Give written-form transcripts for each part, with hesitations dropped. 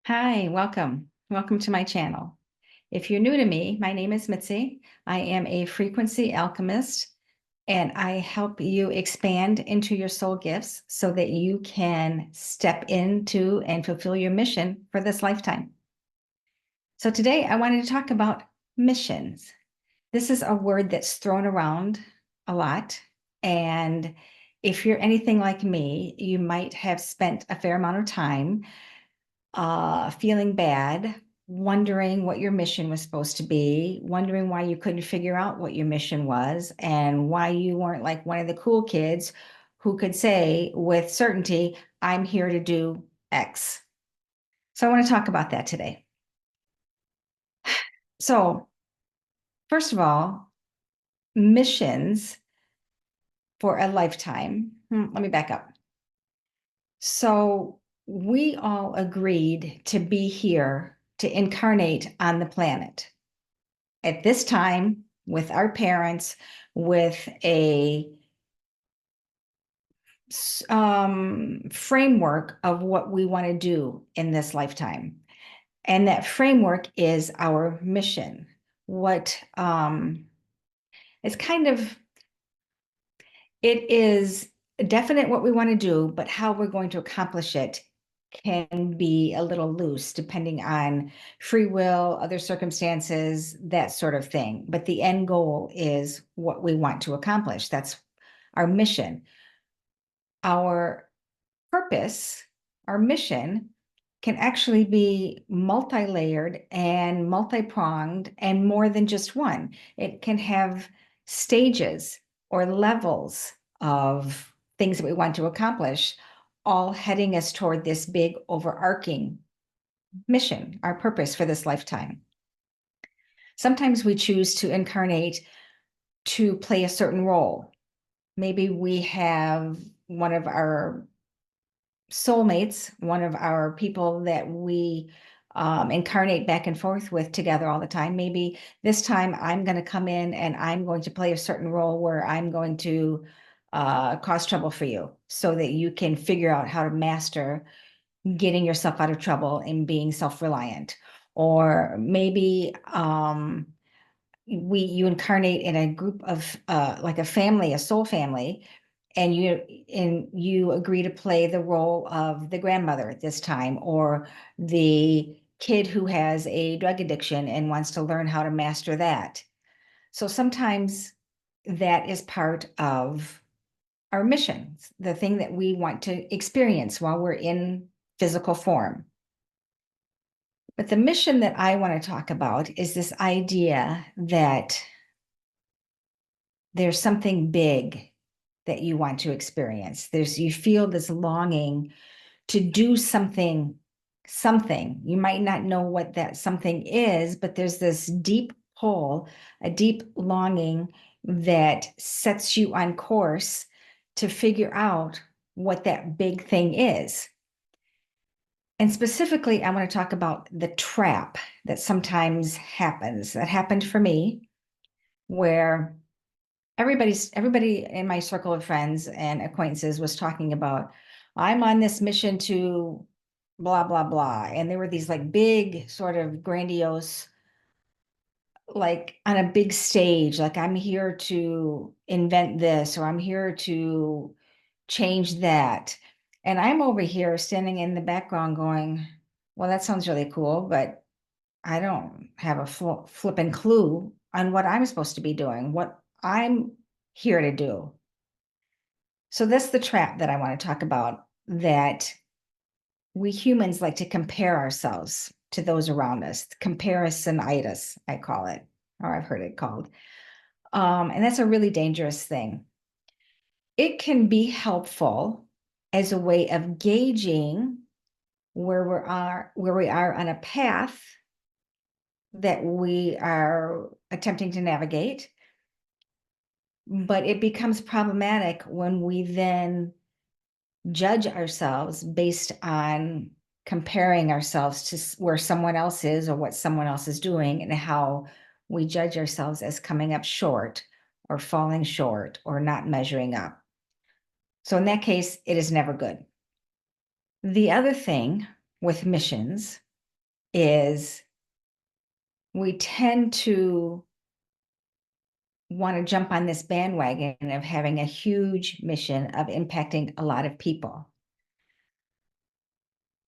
Hi, welcome. Welcome to my channel. If you're new to me, my name is Mitzi. I am a frequency alchemist, and I help you expand into your soul gifts so that you can step into and fulfill your mission for this lifetime. So today I wanted to talk about missions. This is a word that's thrown around a lot. And if you're anything like me, you might have spent a fair amount of time feeling bad, wondering what your mission was supposed to be, wondering why you couldn't figure out what your mission was, and why you weren't like one of the cool kids who could say with certainty, I'm here to do X. So I want to talk about that today. So, first of all, missions for a lifetime. Let me back up. So, we all agreed to be here to incarnate on the planet at this time with our parents with a framework of what we want to do in this lifetime. And that framework is our mission. What it's kind of it is definite what we want to do, but how we're going to accomplish it can be a little loose depending on free will, other circumstances, that sort of thing. But the end goal is what we want to accomplish. That's our mission. Our purpose, our mission can actually be multi-layered and multi-pronged and more than just one. It can have stages or levels of things that we want to accomplish, all heading us toward this big overarching mission, our purpose for this lifetime. Sometimes we choose to incarnate to play a certain role. Maybe we have one of our soulmates, one of our people that we incarnate back and forth with together all the time. Maybe this time I'm going to come in and I'm going to play a certain role where I'm going to cause trouble for you so that you can figure out how to master getting yourself out of trouble and being self-reliant. Or maybe you incarnate in a group of like a family, a soul family, and you agree to play the role of the grandmother at this time, or the kid who has a drug addiction and wants to learn how to master that. So sometimes that is part of our mission, the thing that we want to experience while we're in physical form. But the mission that I want to talk about is this idea that there's something big that you want to experience. You feel this longing to do something. You might not know what that something is, but there's this deep pull, a deep longing that sets you on course to figure out what that big thing is. And specifically, I want to talk about the trap that sometimes happens. That happened for me, where everybody in my circle of friends and acquaintances was talking about, I'm on this mission to blah blah blah, and there were these like big sort of grandiose, like on a big stage, like I'm here to invent this, or I'm here to change that. And I'm over here standing in the background going, well, that sounds really cool, but I don't have a flipping clue on what I'm supposed to be doing, what I'm here to do. So that's the trap that I want to talk about, that we humans like to compare ourselves to those around us, comparisonitis, I call it, or I've heard it called. And that's a really dangerous thing. It can be helpful as a way of gauging where we are on a path that we are attempting to navigate. But it becomes problematic when we then judge ourselves based on comparing ourselves to where someone else is or what someone else is doing, and how we judge ourselves as coming up short or falling short or not measuring up. So in that case, it is never good. The other thing with missions is we tend to want to jump on this bandwagon of having a huge mission of impacting a lot of people.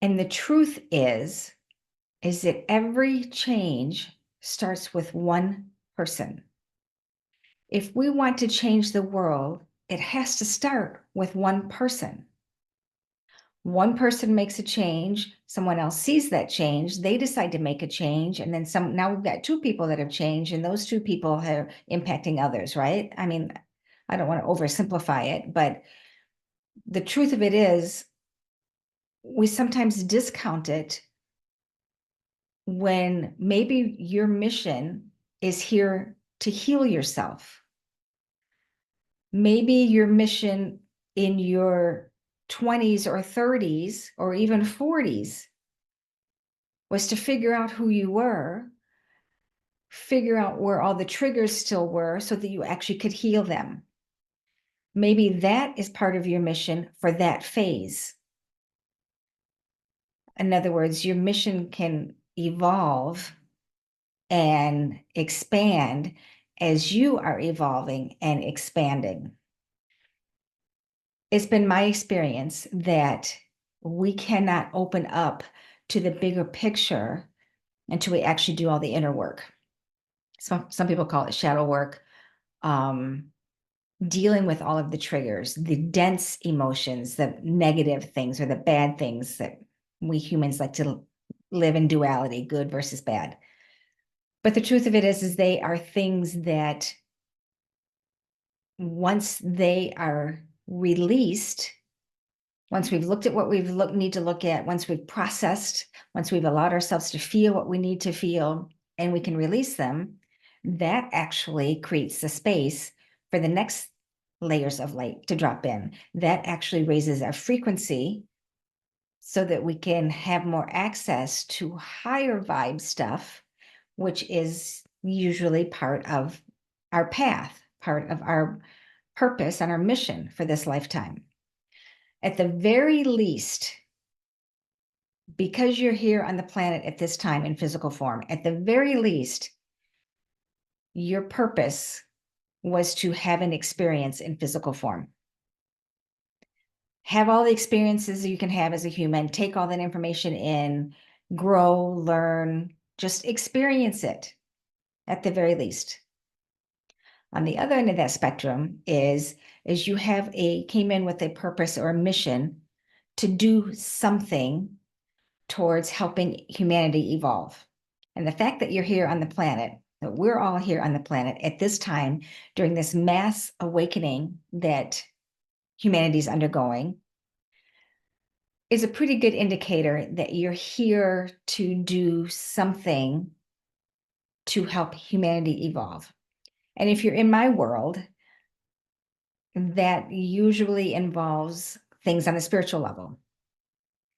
And the truth is that every change starts with one person. If we want to change the world, it has to start with one person. One person makes a change, someone else sees that change, they decide to make a change, and then now we've got two people that have changed, and those two people are impacting others, right? I mean, I don't want to oversimplify it, but the truth of it is we sometimes discount it when maybe your mission is here to heal yourself. Maybe your mission in your 20s or 30s or even 40s was to figure out who you were, figure out where all the triggers still were so that you actually could heal them. Maybe that is part of your mission for that phase. In other words, your mission can evolve and expand as you are evolving and expanding. It's been my experience that we cannot open up to the bigger picture until we actually do all the inner work. Some people call it shadow work, dealing with all of the triggers, the dense emotions, the negative things or the bad things that we humans like to live in duality, good versus bad. But the truth of it is they are things that once they are released, once we've looked at what we need to look at, once we've processed, once we've allowed ourselves to feel what we need to feel, and we can release them, that actually creates the space for the next layers of light to drop in. That actually raises our frequency so that we can have more access to higher vibe stuff, which is usually part of our path, part of our purpose and our mission for this lifetime. At the very least, because you're here on the planet at this time in physical form, at the very least, your purpose was to have an experience in physical form. Have all the experiences you can have as a human, take all that information in, grow, learn, just experience it at the very least. On the other end of that spectrum is you came in with a purpose or a mission to do something towards helping humanity evolve. And the fact that you're here on the planet, that we're all here on the planet at this time during this mass awakening that humanity is undergoing, is a pretty good indicator that you're here to do something to help humanity evolve. And if you're in my world, that usually involves things on a spiritual level.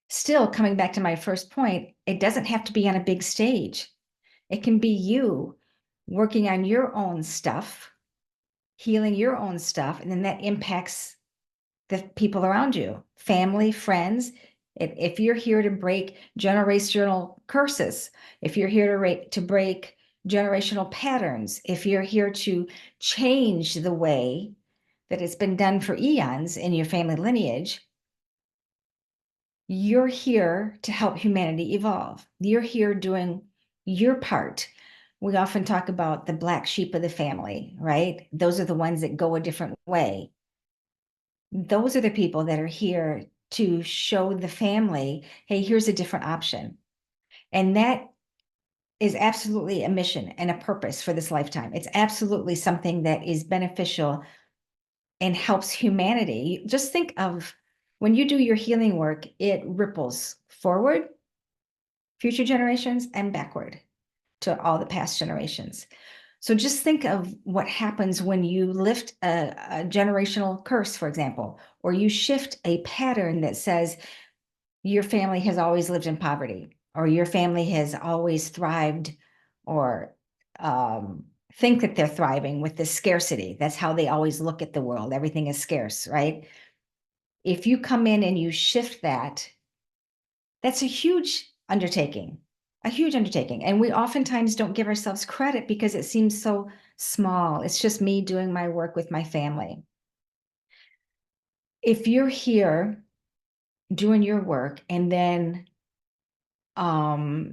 Still, coming back to my first point, it doesn't have to be on a big stage. It can be you working on your own stuff, healing your own stuff, and then that impacts the people around you, family, friends. If you're here to break generational curses, if you're here to break generational patterns, if you're here to change the way that it's been done for eons in your family lineage, you're here to help humanity evolve. You're here doing your part. We often talk about the black sheep of the family, right? Those are the ones that go a different way. Those are the people that are here to show the family, hey, here's a different option. And that is absolutely a mission and a purpose for this lifetime. It's absolutely something that is beneficial and helps humanity. Just think of when you do your healing work, it ripples forward, future generations, and backward to all the past generations. So just think of what happens when you lift a generational curse, for example, or you shift a pattern that says your family has always lived in poverty, or your family has always thrived, or think that they're thriving with this scarcity. That's how they always look at the world. Everything is scarce, right? If you come in and you shift that, that's a huge undertaking. a huge undertaking. And we oftentimes don't give ourselves credit because it seems so small. It's just me doing my work with my family. If you're here doing your work and then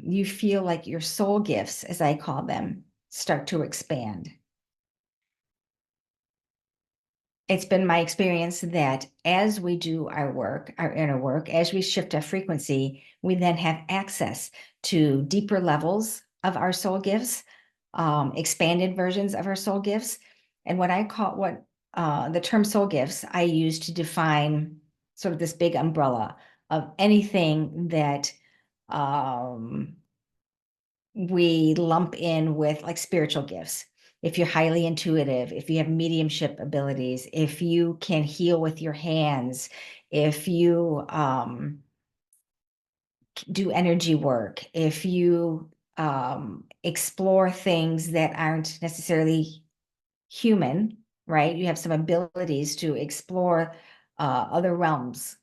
you feel like your soul gifts, as I call them, start to expand. It's been my experience that as we do our work, our inner work, as we shift our frequency, we then have access to deeper levels of our soul gifts, expanded versions of our soul gifts. And what the term soul gifts I use to define sort of this big umbrella of anything that um, we lump in with like spiritual gifts. If you're highly intuitive, if you have mediumship abilities, if you can heal with your hands, if you do energy work, if you explore things that aren't necessarily human, right? You have some abilities to explore other realms,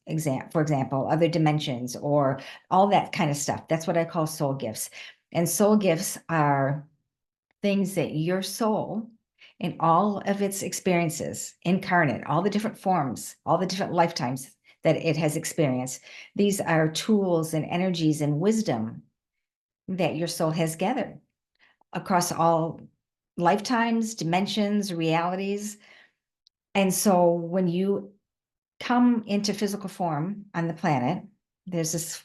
for example, other dimensions, or all that kind of stuff. That's what I call soul gifts. And soul gifts are things that your soul, in all of its experiences, incarnate, all the different forms, all the different lifetimes that it has experienced, these are tools and energies and wisdom that your soul has gathered across all lifetimes, dimensions, realities. And so when you come into physical form on the planet, there's this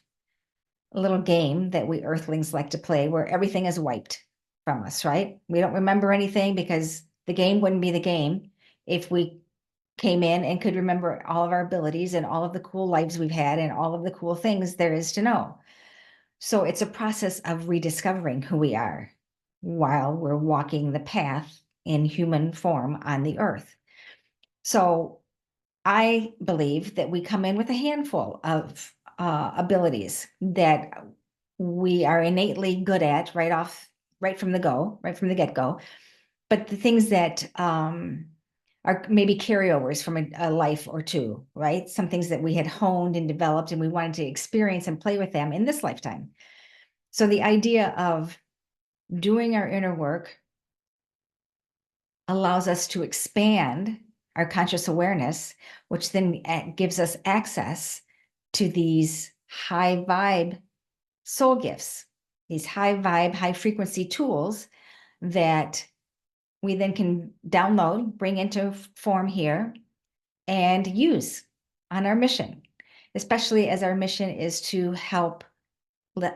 little game that we earthlings like to play where everything is wiped from us, right? We don't remember anything because the game wouldn't be the game if we came in and could remember all of our abilities and all of the cool lives we've had and all of the cool things there is to know. So it's a process of rediscovering who we are while we're walking the path in human form on the earth. So I believe that we come in with a handful of abilities that we are innately good at right from the get-go. But the things that are maybe carryovers from a life or two, right? Some things that we had honed and developed and we wanted to experience and play with them in this lifetime. So the idea of doing our inner work allows us to expand our conscious awareness, which then gives us access to these high vibe soul gifts, these high vibe, high frequency tools that we then can download, bring into form here, and use on our mission, especially as our mission is to help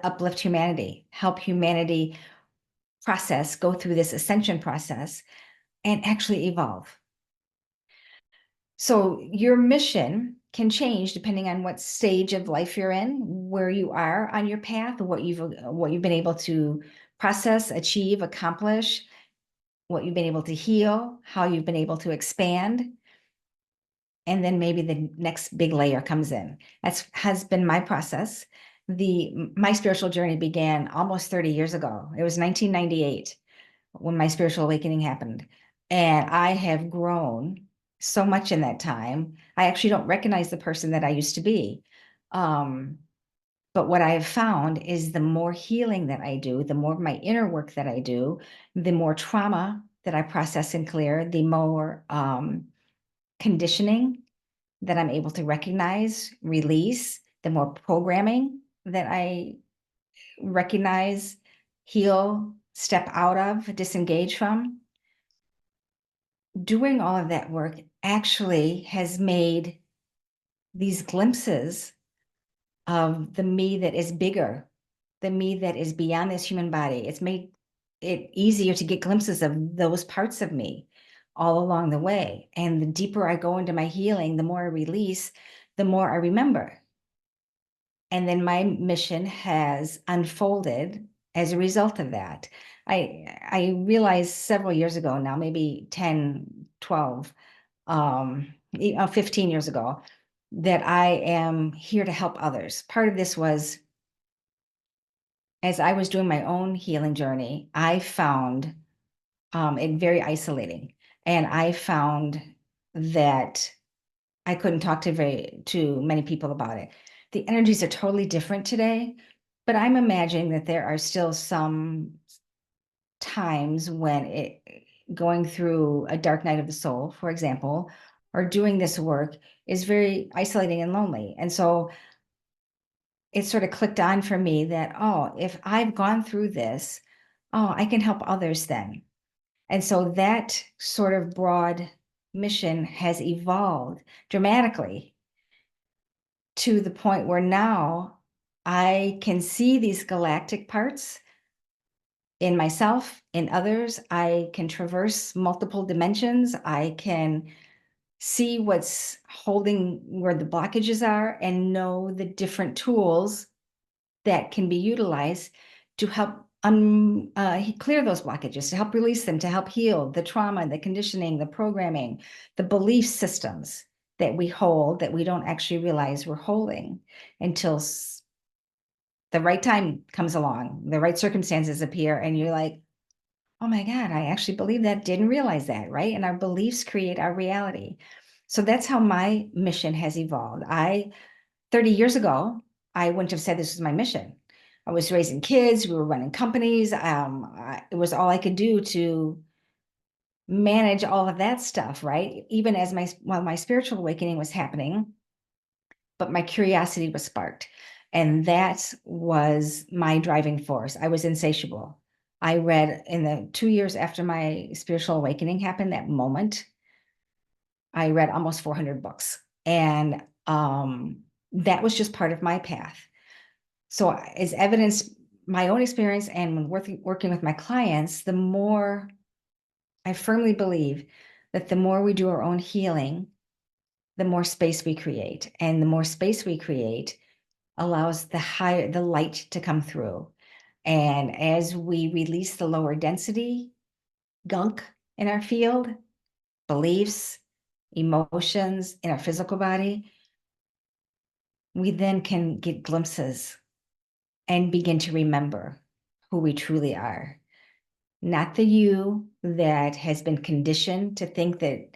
uplift humanity, help humanity go through this ascension process and actually evolve. So your mission can change depending on what stage of life you're in, where you are on your path, what you've been able to process, achieve, accomplish, what you've been able to heal, how you've been able to expand. And then maybe the next big layer comes in. Has been my process. My spiritual journey began almost 30 years ago. It was 1998 when my spiritual awakening happened. And I have grown so much in that time. I actually don't recognize the person that I used to be. But what I have found is the more healing that I do, the more of my inner work that I do, the more trauma that I process and clear, the more conditioning that I'm able to recognize, release, the more programming that I recognize, heal, step out of, disengage from. Doing all of that work actually has made these glimpses of the me that is bigger, the me that is beyond this human body. It's made it easier to get glimpses of those parts of me all along the way. And the deeper I go into my healing, the more I release, the more I remember. And then my mission has unfolded as a result of that. I realized several years ago now, maybe 10, 12, 15 years ago, that I am here to help others. Part of this was as I was doing my own healing journey, I found it very isolating. And I found that I couldn't talk to many people about it. The energies are totally different today. But I'm imagining that there are still some times when going through a dark night of the soul, for example, or doing this work is very isolating and lonely. And so it sort of clicked on for me that, oh, if I've gone through this, oh, I can help others then. And so that sort of broad mission has evolved dramatically to the point where now I can see these galactic parts in myself, in others. I can traverse multiple dimensions. I can see what's holding where the blockages are and know the different tools that can be utilized to help clear those blockages, to help release them, to help heal the trauma, the conditioning, the programming, the belief systems that we hold that we don't actually realize we're holding until the right time comes along, the right circumstances appear, and you're like, oh my God, I actually believe that, didn't realize that, right? And our beliefs create our reality. So that's how my mission has evolved. 30 years ago, I wouldn't have said this was my mission. I was raising kids, we were running companies. It was all I could do to manage all of that stuff, right? Even as while my spiritual awakening was happening, but my curiosity was sparked. And that was my driving force. I was insatiable. I read in the 2 years after my spiritual awakening happened, that moment, I read almost 400 books. And that was just part of my path. So as evidence, my own experience and when working with my clients, the more I firmly believe that the more we do our own healing, the more space we create. And the more space we create allows the light to come through. And as we release the lower density gunk in our field, beliefs, emotions in our physical body, we then can get glimpses and begin to remember who we truly are. Not the you that has been conditioned to think that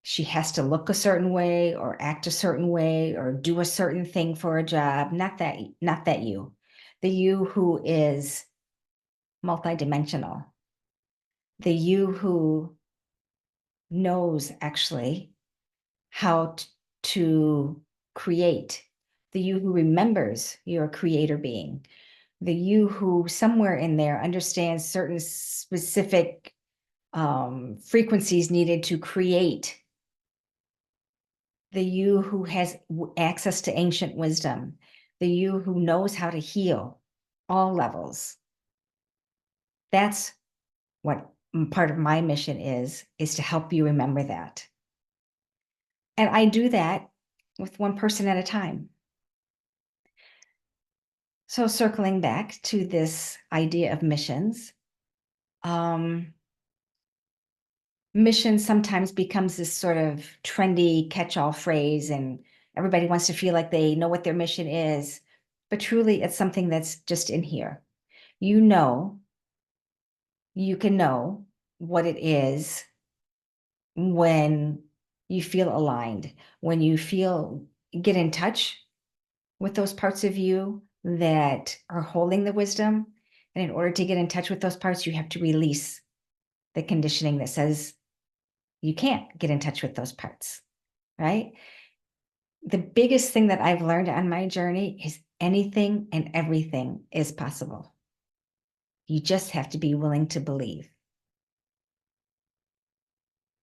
she has to look a certain way or act a certain way or do a certain thing for a job. Not that you. The you who is multidimensional. The you who knows actually how to create. The you who remembers you're a creator being. The you who somewhere in there understands certain specific frequencies needed to create. The you who has access to ancient wisdom. The you who knows how to heal all levels. That's what part of my mission is to help you remember that. And I do that with one person at a time. So circling back to this idea of missions, mission sometimes becomes this sort of trendy catch-all phrase, and everybody wants to feel like they know what their mission is, but truly it's something that's just in here. You can know what it is when you feel aligned, when you get in touch with those parts of you that are holding the wisdom. And in order to get in touch with those parts, you have to release the conditioning that says you can't get in touch with those parts, right? The biggest thing that I've learned on my journey is anything and everything is possible. You just have to be willing to believe.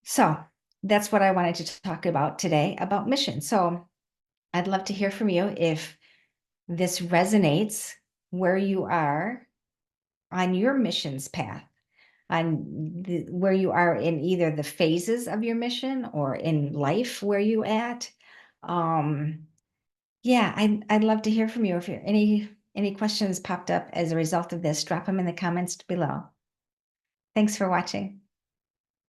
So that's what I wanted to talk about today about mission. So I'd love to hear from you if this resonates where you are on your missions path, on where you are in either the phases of your mission or in life where you at. Yeah, I'd love to hear from you. If any questions popped up as a result of this, drop them in the comments below. Thanks for watching.